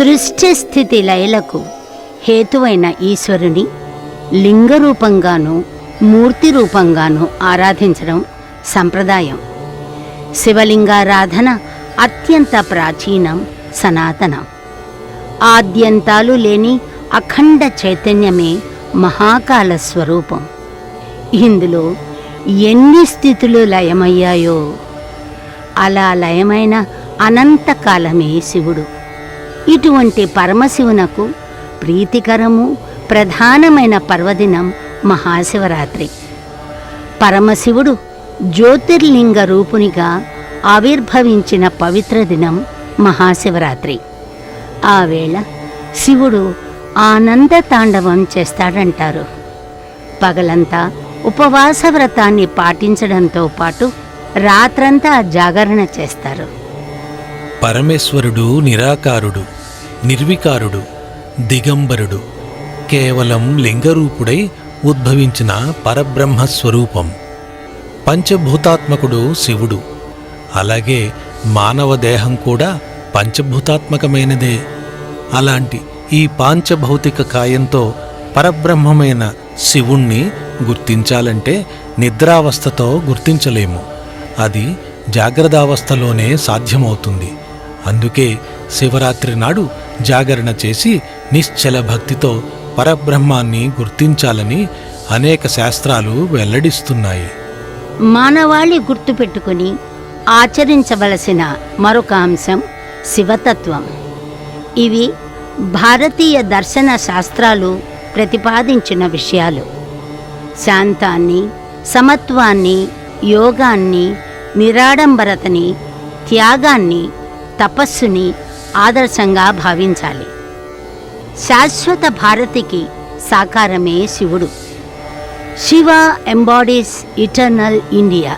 సృష్టి స్థితి లయలకు హేతువైన ఈశ్వరుని లింగరూపంగాను మూర్తి రూపంగాను ఆరాధించడం సంప్రదాయం. శివలింగారాధన అత్యంత ప్రాచీనం, సనాతనం. ఆద్యంతాలు లేని అఖండ చైతన్యమే మహాకాల స్వరూపం. ఇందులో ఎన్ని స్థితులు లయమయ్యాయో అలా లయమైన అనంతకాలమే శివుడు. ఇటువంటి పరమశివునకు ప్రీతికరము ప్రధానమైన పర్వదినం మహాశివరాత్రి. పరమశివుడు జ్యోతిర్లింగ రూపునిగా ఆవిర్భవించిన పవిత్ర దినం మహాశివరాత్రి. ఆ వేళ శివుడు ఆనంద తాండవం చేస్తాడంటారు. పగలంతా ఉపవాస వ్రతాన్ని పాటించడంతో పాటు రాత్రంతా జాగరణ చేస్తారు. పరమేశ్వరుడు నిరాకారుడు, నిర్వికారుడు, దిగంబరుడు, కేవలం లింగరూపుడై ఉద్భవించిన పరబ్రహ్మస్వరూపం. పంచభూతాత్మకుడు శివుడు. అలాగే మానవ దేహం కూడా పంచభూతాత్మకమైనదే. అలాంటి ఈ పాంచభౌతిక కాయంతో పరబ్రహ్మమైన శివుణ్ణి గుర్తించాలంటే నిద్రావస్థతో గుర్తించలేము. అది జాగ్రత్తావస్థలోనే సాధ్యమవుతుంది. అందుకే శివరాత్రి నాడు జాగరణ చేసి నిశ్చల భక్తితో పరబ్రహ్మాన్ని గుర్తించాలని అనేక శాస్త్రాలు వెల్లడిస్తున్నాయి. మానవాళి గుర్తుపెట్టుకుని ఆచరించవలసిన మరొక అంశం శివతత్వం. ఇవి భారతీయ దర్శన శాస్త్రాలు ప్రతిపాదించిన విషయాలు. శాంతాన్ని, సమత్వాన్ని, యోగాన్ని, నిరాడంబరతని, త్యాగాన్ని, తపస్సుని ఆదర్శంగా భావించాలి. శాశ్వత భారతికి సాకారమే శివుడు. Shiva embodies eternal India.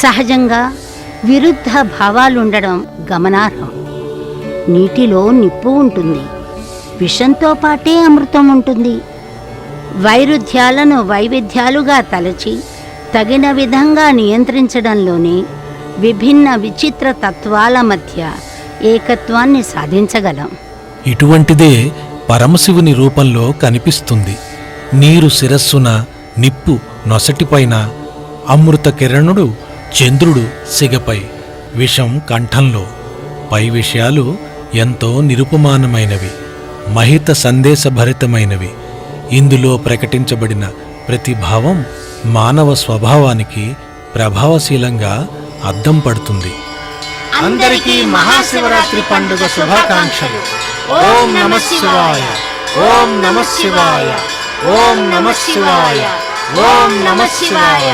సహజంగా విరుద్ధ భావాలుండడం గమనార్హం. నీటిలో నిప్పు ఉంటుంది, విషంతో పాటే అమృతం ఉంటుంది. వైరుధ్యాలను వైవిధ్యాలుగా తలచి తగిన విధంగా నియంత్రించడంలోనే విభిన్న విచిత్ర తత్వాల మధ్య ఏకత్వాన్ని సాధించగలం. ఇటువంటిదే పరమశివుని రూపంలో కనిపిస్తుంది. నీరు శిరస్సున, నిప్పు నొసటిపైన, అమృత కిరణుడు చంద్రుడు సిగపై, విషం కంఠంలో. పై విషయాలు ఎంతో నిరుపమానమైనవి, మహిత సందేశభరితమైనవి. ఇందులో ప్రకటించబడిన ప్రతి భావం మానవ స్వభావానికి ప్రభావశీలంగా అద్దం పడుతుంది. అందరికీ మహాశివరాత్రి పండుగ శుభాకాంక్షలు. ఓం నమః శివాయ, ఓం నమః శివాయ, ఓం నమః శివాయ, ఓం నమః శివాయ.